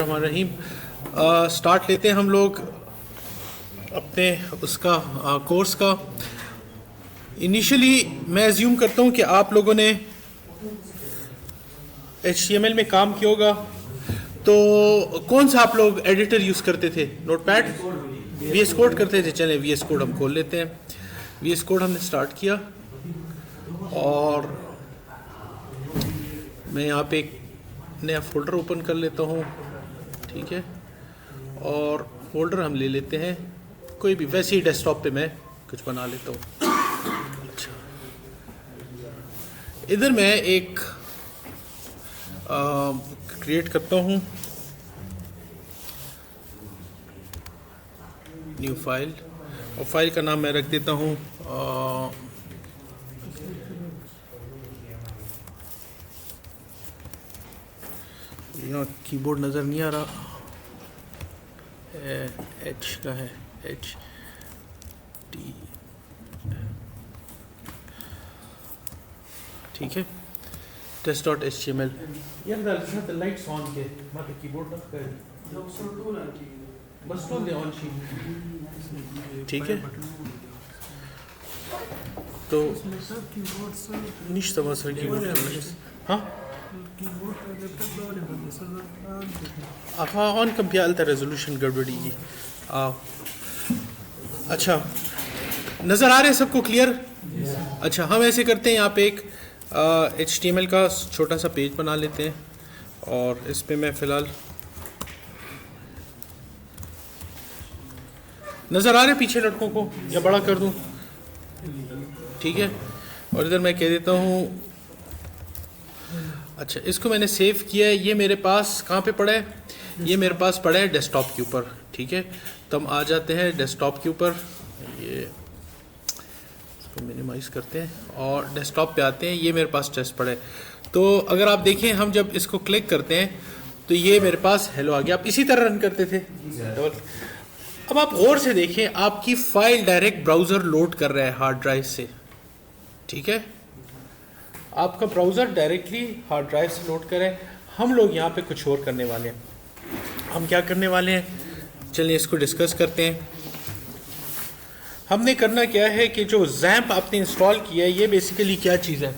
रहीम start लेते हैं हम लोग अपने उसका कोर्स का। इनिशियली मैं अज्यूम करता हूँ कि आप लोगों ने HTML में काम किया होगा, तो कौन सा आप लोग एडिटर यूज़ करते थे? नोटपैड, VS कोड करते थे। चलें VS कोड हम खोल लेते हैं। VS कोड हमने स्टार्ट किया और मैं यहाँ पे एक नया फोल्डर ओपन कर लेता हूँ, ठीक है। और फोल्डर हम ले लेते हैं कोई भी, वैसे ही डेस्कटॉप पे मैं कुछ बना लेता हूँ। अच्छा, इधर मैं एक क्रिएट करता हूँ न्यू फाइल, और फाइल का नाम मैं रख देता हूँ यहाँ कीबोर्ड नज़र नहीं आ रहा, H का है, HT, ठीक है। test.html यार लाइट्स ऑन के मतलब कीबोर्ड रख कर बस तो दे ऑन शी, ठीक है। तो निश तमा सर कीबोर्ड, हाँ ऑन कम क्या अलता रेजोल्यूशन गड़बड़ी की। अच्छा, नज़र आ रहे हैं सबको क्लियर? अच्छा, हम ऐसे करते हैं, यहाँ पे एक HTML का छोटा सा पेज बना लेते हैं और इस पे मैं फ़िलहाल, नज़र आ रहे पीछे लड़कों को या बड़ा कर दूं? ठीक है। और इधर मैं कह देता हूँ, अच्छा इसको मैंने सेव किया है, ये मेरे पास कहाँ पे पड़ा है? ये मेरे पास पड़ा है डेस्कटॉप के ऊपर, ठीक है। तो हम आ जाते हैं डेस्कटॉप के ऊपर, ये इसको मिनिमाइज करते हैं और डेस्कटॉप पे आते हैं। ये मेरे पास टेस्ट पड़ा है। तो अगर आप देखें, हम जब इसको क्लिक करते हैं तो ये मेरे पास हेलो आ गया। आप इसी तरह रन करते थे। अब आप गौर से देखें, आपकी फाइल डायरेक्ट ब्राउज़र लोड कर रहा है हार्ड ड्राइव से, ठीक है। आपका ब्राउज़र डायरेक्टली हार्ड ड्राइव से लोड करे। हम लोग यहाँ पे कुछ और करने वाले हैं। हम क्या करने वाले हैं, चलिए इसको डिस्कस करते हैं। हमने करना क्या है कि जो जैम्प आपने इंस्टॉल किया है, ये बेसिकली क्या चीज़ है?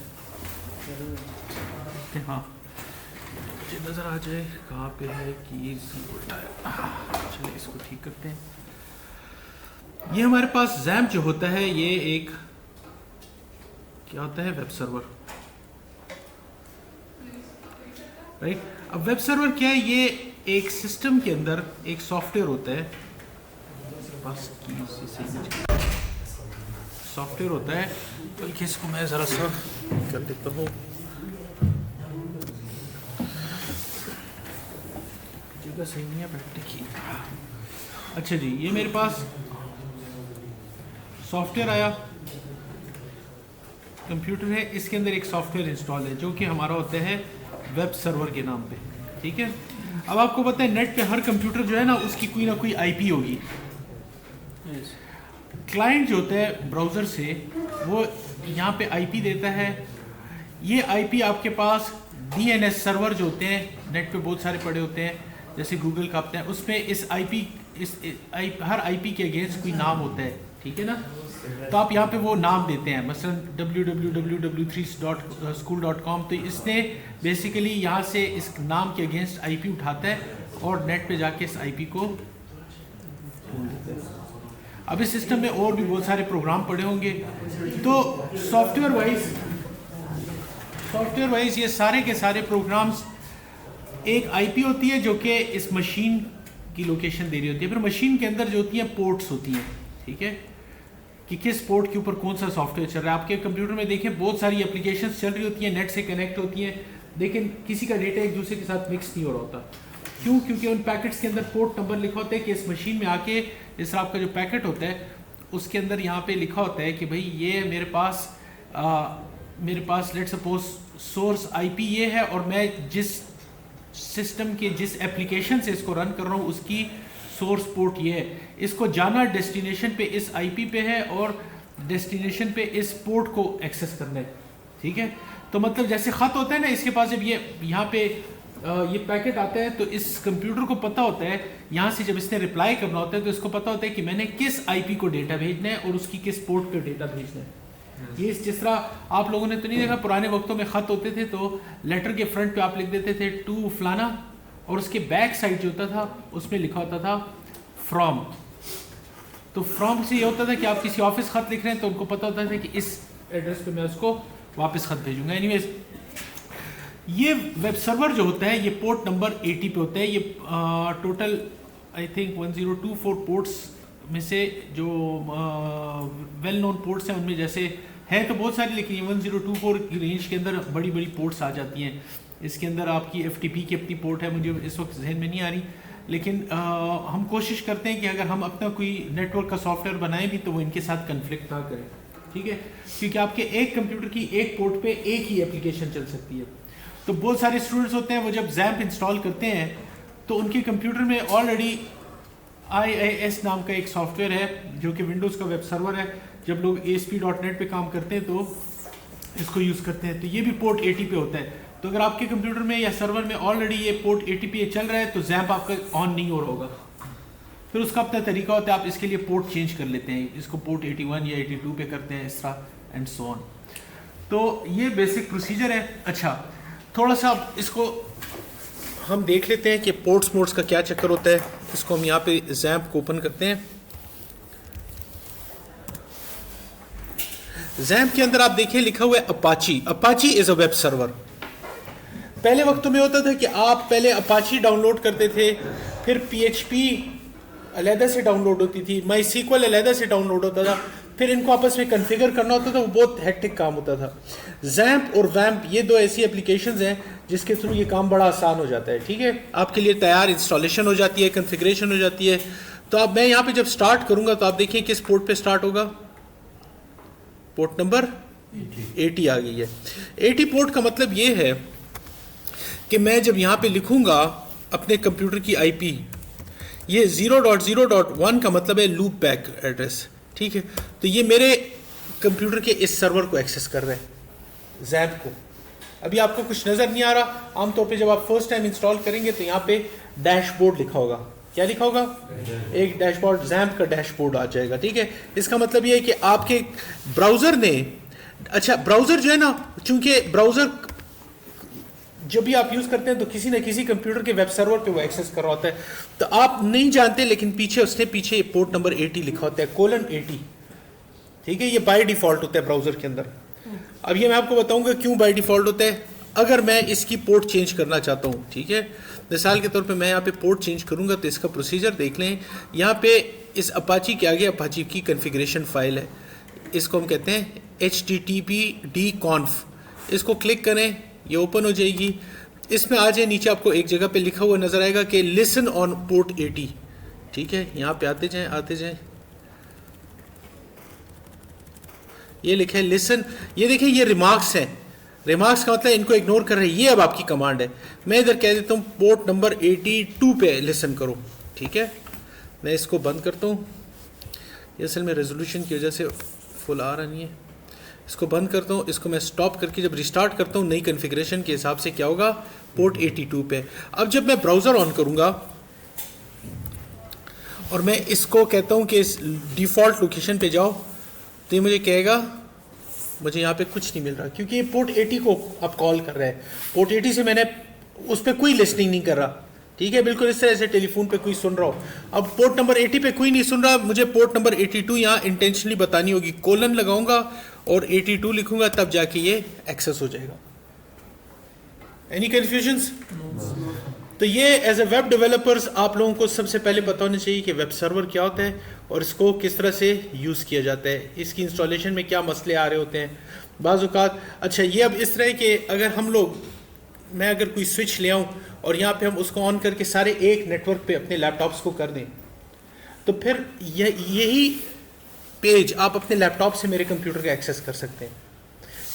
हाँ, मुझे नज़र आ जाए कहाँ पे है कि उल्टा है। चलिए इसको ठीक करते हैं। ये हमारे पास जैम्प जो होता है, ये एक क्या होता है? Web server, right. अब वेब सर्वर क्या है? ये एक सिस्टम के अंदर एक सॉफ्टवेयर होता है, सॉफ्टवेयर होता है। बल्कि इसको मैं ज़रा सा कर देता हूँ, जगह सही नहीं है बैठने की। अच्छा जी, ये मेरे पास सॉफ्टवेयर आया, कंप्यूटर है, इसके अंदर एक सॉफ्टवेयर इंस्टॉल है जो कि हमारा होता है वेब सर्वर के नाम पे, ठीक है। अब आपको पता है नेट पे हर कंप्यूटर जो है ना, उसकी कोई ना कोई IP होगी। क्लाइंट जो होता है ब्राउज़र से, वो यहाँ पे IP देता है। ये IP आपके पास DNS सर्वर जो होते हैं नेट पे बहुत सारे पड़े होते हैं, जैसे गूगल का होता है, उसमें इस हर IP के अगेंस्ट कोई नाम होता है, ठीक है ना। तो आप यहाँ पे वो नाम देते हैं, मसलन www.3school.com। तो इसने बेसिकली यहाँ से इस नाम के अगेंस्ट IP उठाता है और नेट पे जाके इस IP को ढूंढ देता है। अब इस सिस्टम में और भी बहुत सारे प्रोग्राम पड़े होंगे। तो सॉफ्टवेयर वाइज ये सारे के सारे प्रोग्राम्स, एक IP होती है जो कि इस मशीन की लोकेशन दे रही होती है। फिर मशीन के अंदर जो होती हैं पोर्ट्स होती हैं, ठीक है, कि किस पोर्ट के ऊपर कौन सा सॉफ्टवेयर चल रहा है। आपके कंप्यूटर में देखें बहुत सारी एप्लीकेशंस चल रही होती हैं, नेट से कनेक्ट होती हैं, लेकिन किसी का डेटा एक दूसरे के साथ मिक्स नहीं हो रहा होता। क्यों? क्योंकि उन पैकेट्स के अंदर पोर्ट नंबर लिखा होता है कि इस मशीन में आके इस आपका जो पैकेट होता है उसके अंदर यहाँ पे लिखा होता है कि भाई ये मेरे पास लेट्स सपोज सोर्स IP ये है, और मैं जिस सिस्टम के जिस एप्लीकेशन से इसको रन कर रहा हूँ उसकी सोर्स पोर्ट ये है। इसको जाना डेस्टिनेशन पे इस IP पे है और डेस्टिनेशन पे इस पोर्ट को एक्सेस करना है, ठीक है। तो मतलब जैसे ख़त होता है ना, इसके पास जब ये यहाँ पे ये पैकेट आता है तो इस कंप्यूटर को पता होता है, यहाँ से जब इसने रिप्लाई करना होता है तो इसको पता होता है कि मैंने किस आईपी को डेटा भेजना है और उसकी किस पोर्ट पे डेटा भेजना है। ये जिस तरह आप लोगों ने तो नहीं देखा, पुराने वक्तों में ख़त होते थे तो लेटर के फ्रंट पे आप लिख देते थे टू फलाना, और उसके बैक साइड जो होता था उसमें लिखा होता था फ्रॉम। तो फ्रॉम से ये होता था कि आप किसी ऑफिस ख़त लिख रहे हैं तो उनको पता होता था कि इस एड्रेस पे मैं उसको वापस ख़त भेजूंगा। एनीवेज, ये वेब सर्वर जो होता है ये पोर्ट नंबर 80 पे होता है। ये टोटल आई थिंक 1024 पोर्ट्स में से जो वेल नोन पोर्ट्स हैं उनमें जैसे हैं तो बहुत सारी, लेकिन ये 1024 की रेंज के अंदर बड़ी बड़ी पोर्ट्स आ जाती हैं। इसके अंदर आपकी FTP की अपनी पोर्ट है, मुझे इस वक्त जहन में नहीं आ रही, लेकिन हम कोशिश करते हैं कि अगर हम अपना कोई नेटवर्क का सॉफ्टवेयर बनाएं भी तो वो इनके साथ कन्फ्लिक्ट ना करें, ठीक है, क्योंकि आपके एक कंप्यूटर की एक पोर्ट पे एक ही एप्लीकेशन चल सकती है। तो बहुत सारे स्टूडेंट्स होते हैं वो जब XAMPP इंस्टॉल करते हैं तो उनके कंप्यूटर में ऑलरेडी IIS नाम का एक सॉफ्टवेयर है जो कि विंडोज़ का वेब सर्वर है। जब लोग ASP.NET पे काम करते हैं तो इसको यूज़ करते हैं, तो ये भी पोर्ट 80 पे होता है। तो अगर आपके कंप्यूटर में या सर्वर में ऑलरेडी ये पोर्ट 80 पे चल रहा है तो XAMPP आपका ऑन नहीं हो रहा होगा। फिर उसका अपना तरीका होता है, आप इसके लिए पोर्ट चेंज कर लेते हैं, इसको पोर्ट 81 या 82 पे करते हैं, इस तरह एंड सो ऑन। तो ये बेसिक प्रोसीजर है। अच्छा, थोड़ा सा इसको हम देख लेते हैं कि पोर्ट्स मोड्स का क्या चक्कर होता है। इसको हम यहाँ पे XAMPP को ओपन करते हैं। XAMPP के अंदर आप देखिए लिखा हुआ है Apache. Apache is a web server. पहले वक्तों में होता था कि आप पहले अपाची डाउनलोड करते थे, फिर PHP अलहदा से डाउनलोड होती थी, MySQL अलहदा से डाउनलोड होता था, फिर इनको आपस में कॉन्फ़िगर करना होता था, वो बहुत हेक्टिक काम होता था। XAMPP और WAMP ये दो ऐसी एप्लीकेशंस हैं जिसके थ्रू ये काम बड़ा आसान हो जाता है, ठीक है, आपके लिए तैयार इंस्टॉलेशन हो जाती है, कॉन्फ़िगरेशन हो जाती है। तो अब मैं यहाँ पे जब स्टार्ट करूँगा तो आप देखिए किस पोर्ट पे स्टार्ट होगा, पोर्ट नंबर 80 आ गई है। 80 पोर्ट का मतलब ये है कि मैं जब यहाँ पे लिखूँगा अपने कंप्यूटर की IP, ये 0.0.1 का मतलब है लूप बैक एड्रेस, ठीक है। तो ये मेरे कंप्यूटर के इस सर्वर को एक्सेस कर रहे हैं, XAMPP को। अभी आपको कुछ नज़र नहीं आ रहा, आमतौर पे जब आप फर्स्ट टाइम इंस्टॉल करेंगे तो यहाँ पे डैशबोर्ड लिखा होगा। क्या लिखा होगा? एक डैशबोर्ड, XAMPP का डैशबोर्ड आ जाएगा, ठीक है। इसका मतलब ये है कि आपके ब्राउज़र ने, अच्छा ब्राउज़र जो है ना, चूंकि ब्राउज़र जब भी आप यूज़ करते हैं तो किसी न किसी कंप्यूटर के वेब सर्वर पे वो एक्सेस कर रहा होता है, तो आप नहीं जानते, लेकिन पीछे पोर्ट नंबर 80 लिखा होता है, :80, ठीक है। ये बाय डिफ़ॉल्ट होता है ब्राउज़र के अंदर। अब ये मैं आपको बताऊंगा क्यों बाय डिफ़ॉल्ट होता है। अगर मैं इसकी पोर्ट चेंज करना चाहता हूँ, ठीक है, मिसाल के तौर पे मैं यहाँ पे पोर्ट चेंज करूँगा तो इसका प्रोसीजर देख लें। यहाँ पे इस अपाची के आगे अपाची की कन्फिग्रेशन फाइल है, इसको हम कहते हैं httpd-conf। इसको क्लिक करें, ये ओपन हो जाएगी। इसमें आ जाए, नीचे आपको एक जगह पे लिखा हुआ नजर आएगा कि लिसन ऑन पोर्ट 80, ठीक है। यहाँ पे आते जाएं, ये लिखे है लिसन। ये देखिए ये रिमार्क्स हैं, रिमार्क्स का मतलब इनको इग्नोर कर रहे हैं। ये अब आपकी कमांड है। मैं इधर कह देता हूँ पोर्ट नंबर 82 पे लिसन करो, ठीक है। मैं इसको बंद करता हूँ, ये असल में रेजोल्यूशन की वजह से फुल आ रहा नहीं है। इसको बंद करता हूँ, इसको मैं स्टॉप करके जब रिस्टार्ट करता हूँ नई कॉन्फ़िगरेशन के हिसाब से क्या होगा, पोर्ट 82 पे। अब जब मैं ब्राउज़र ऑन करूँगा और मैं इसको कहता हूँ कि इस डिफ़ॉल्ट लोकेशन पे जाओ, तो ये मुझे कहेगा मुझे यहाँ पे कुछ नहीं मिल रहा, क्योंकि ये पोर्ट 80 को अब कॉल कर रहा है। पोर्ट 80 से मैंने उस पर कोई लिसनिंग नहीं कर रहा, ठीक है, बिल्कुल इस तरह से टेलीफोन पे कोई सुन रहा हो। अब पोर्ट नंबर 80 पे कोई नहीं सुन रहा, मुझे पोर्ट नंबर 82 यहाँ इंटेंशनली बतानी होगी, कोलन लगाऊंगा और 82 लिखूंगा, तब जाके ये एक्सेस हो जाएगा। Any confusions? तो ये एज ए वेब डेवलपर्स आप लोगों को सबसे पहले पता होना चाहिए कि वेब सर्वर क्या होता है और इसको किस तरह से यूज़ किया जाता है, इसकी इंस्टॉलेशन में क्या मसले आ रहे होते हैं बाज़ औक़ात। अच्छा, ये अब इस तरह है कि अगर हम लोग, मैं अगर कोई स्विच ले आऊँ और यहाँ पे हम उसको ऑन करके सारे एक नेटवर्क पे अपने लैपटॉप्स को कर दें, तो फिर यही पेज आप अपने लैपटॉप से मेरे कंप्यूटर का एक्सेस कर सकते हैं।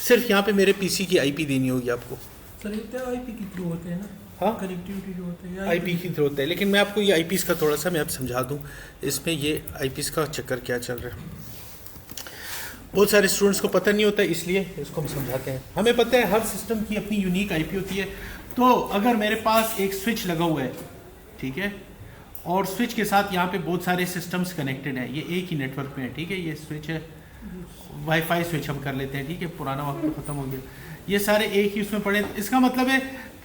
सिर्फ यहाँ पे मेरे पीसी की आईपी देनी होगी आपको। सर इतने आईपी के थ्रू होते हैं ना? हाँ, कनेक्टिविटी जो होती है आईपी की थ्रू होता है, लेकिन मैं आपको ये आईपीस का थोड़ा सा मैं अब समझा दूँ, इसमें ये आईपीस का चक्कर क्या चल रहा है। बहुत सारे स्टूडेंट्स को पता नहीं होता, इसलिए इसको हम समझाते हैं। हमें पता है हर सिस्टम की अपनी यूनिक आईपी होती है, तो अगर मेरे पास एक स्विच लगा हुआ है, ठीक है, और स्विच के साथ यहाँ पे बहुत सारे सिस्टम्स कनेक्टेड हैं, ये एक ही नेटवर्क में है, ठीक है, ये स्विच है, वाईफाई स्विच हम कर लेते हैं, ठीक है, पुराना वक्त तो ख़त्म हो गया, ये सारे एक ही उसमें पड़े। इसका मतलब है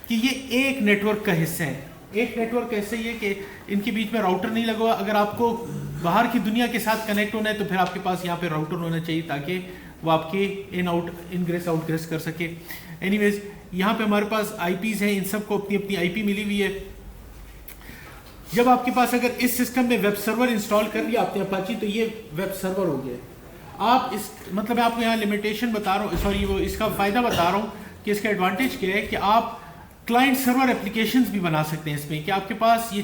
कि ये एक नेटवर्क का हिस्सा है। एक नेटवर्क का हिस्सा ये कि इनके बीच में राउटर नहीं लगा हुआ। अगर आपको बाहर की दुनिया के साथ कनेक्ट होना है तो फिर आपके पास यहाँ पे राउटर होना चाहिए ताकि वो आपके इनग्रेस आउटग्रेस कर सके। एनीवेज, यहाँ पे हमारे पास आईपीज़ हैं, इन सबको अपनी अपनी आईपी मिली हुई है। जब आपके पास अगर इस सिस्टम में वेब सर्वर इंस्टॉल कर लिया आपने अपाची, तो ये वेब सर्वर हो गया। आप इस मतलब मैं आपको यहाँ लिमिटेशन बता रहा हूँ, सॉरी वो इसका फ़ायदा बता रहा हूँ कि इसका एडवांटेज क्या है कि आप क्लाइंट सर्वर एप्लीकेशंस भी बना सकते हैं इसमें, कि आपके पास ये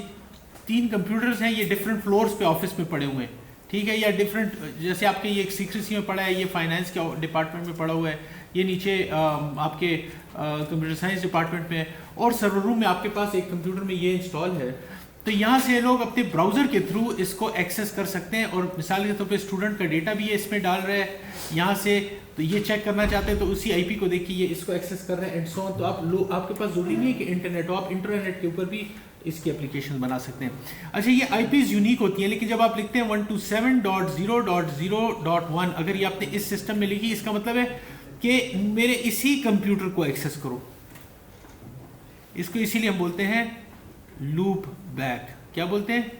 3 कंप्यूटर्स हैं, ये डिफरेंट फ्लोर्स पे ऑफिस में पड़े हुए हैं, ठीक है, या डिफरेंट, जैसे आपके ये सीक्रेसी में पड़ा है, ये फाइनेंस के डिपार्टमेंट में पड़ा हुआ है, ये नीचे आपके कंप्यूटर साइंस डिपार्टमेंट में है, और सर्वर रूम में आपके पास एक कंप्यूटर में ये इंस्टॉल है। तो यहाँ से लोग अपने ब्राउज़र के थ्रू इसको एक्सेस कर सकते हैं, और मिसाल के तौर पे स्टूडेंट का डेटा भी ये इसमें डाल रहा है यहाँ से, तो ये चेक करना चाहते हैं तो उसी आईपी को देखिए ये इसको एक्सेस कर रहे हैं एंड सो ऑन। तो आपके पास जरूरी नहीं है कि इंटरनेट हो, आप इंटरनेट के ऊपर भी इसकी एप्लीकेशन बना सकते हैं। अच्छा, ये आईपीज़ यूनिक होती हैं, लेकिन जब आप लिखते हैं 127.0.0.1, अगर ये आपने इस सिस्टम में लिखी, इसका मतलब है कि मेरे इसी कंप्यूटर को एक्सेस करो। इसको इसीलिए हम बोलते हैं लूप बैक। क्या बोलते हैं?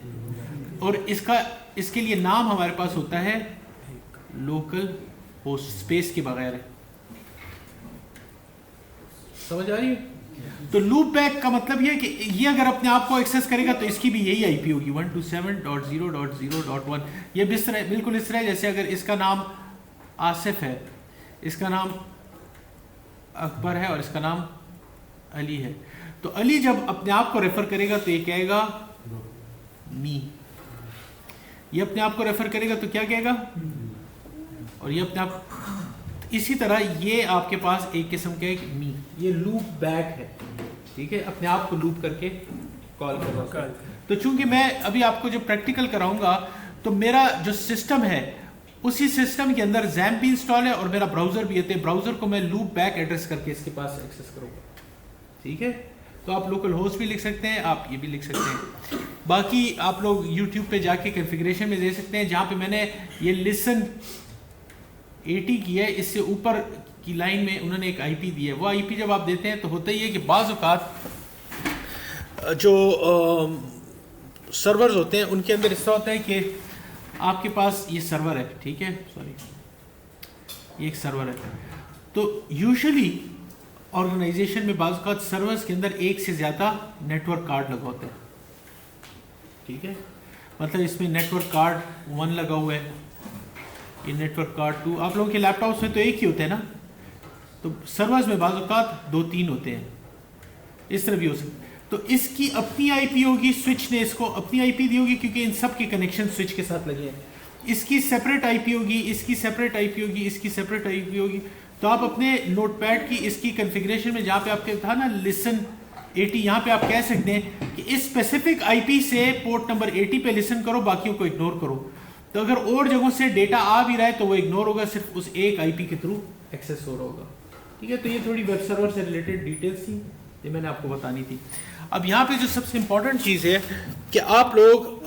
और इसके लिए नाम हमारे पास होता है लोकल होस्ट, स्पेस के बगैर है। समझ आ रही है? तो लूप बैक का मतलब ये है कि ये अगर अपने आप को एक्सेस करेगा तो इसकी भी यही आईपी होगी 127.0.0.1। ये बिल्कुल इस तरह जैसे अगर इसका नाम आसिफ है, इसका नाम अकबर है और इसका नाम अली है, तो अली जब अपने आप को रेफर करेगा तो ये कहेगा मी, ये अपने आप को रेफर करेगा तो क्या कहेगा, और ये अपने आप, इसी तरह ये आपके पास एक किस्म का एक मी, ये लूप बैक है, ठीक है, अपने आप को लूप करके कॉल करवा। तो चूंकि मैं अभी आपको जो प्रैक्टिकल कराऊंगा तो मेरा जो सिस्टम है उसी सिस्टम के अंदर जैम्प भी इंस्टॉल है और मेरा ब्राउजर भी है, ब्राउजर को मैं लूप बैक एड्रेस करके इसके पास एक्सेस करूंगा, ठीक है। तो आप लोकल होस्ट भी लिख सकते हैं, आप ये भी लिख सकते हैं। बाकी आप लोग YouTube पे जाके कॉन्फ़िगरेशन में दे सकते हैं, जहाँ पे मैंने ये लिसन 80 की है, इससे ऊपर की लाइन में उन्होंने एक IP दी है। वो IP जब आप देते हैं तो होता ही है कि बाज़ औक़ात जो सर्वर्स होते हैं उनके अंदर ऐसा होता है कि आपके पास ये सर्वर है, ठीक है, सॉरी ये एक सर्वर है, तो यूजुअली ऑर्गेनाइजेशन में बाज़ औक़ात सर्वर्स के अंदर एक से ज़्यादा नेटवर्क कार्ड लगा होता है, ठीक है, मतलब इसमें नेटवर्क कार्ड 1 लगा हुआ है, ये नेटवर्क कार्ड 2, आप लोगों के लैपटॉप्स में तो एक ही होते हैं ना, तो सर्वर्स में बाज़ औक़ात 2-3 होते हैं, इस तरह भी हो सकता है। तो इसकी अपनी आईपी होगी, स्विच ने इसको अपनी आईपी दी होगी क्योंकि इन सब के कनेक्शन स्विच के साथ लगे हैं। इसकी सेपरेट आईपी होगी, इसकी सेपरेट आईपी होगी, इसकी सेपरेट आईपी होगी। तो आप अपने नोटपैड की इसकी कॉन्फ़िगरेशन में जहाँ पे आपके था ना लिसन 80, यहाँ पे आप कह सकते हैं कि इस स्पेसिफिक आईपी से पोर्ट नंबर 80 पे लिसन करो, बाकियों को इग्नोर करो। तो अगर और जगहों से डेटा आ भी रहा है तो वो इग्नोर होगा, सिर्फ उस एक आईपी के थ्रू एक्सेस हो रहा होगा, ठीक है। तो ये थोड़ी वेब सर्वर से रिलेटेड डिटेल्स थी, ये मैंने आपको बतानी थी। अब यहाँ पे जो सबसे इम्पोर्टेंट चीज़ है कि आप लोग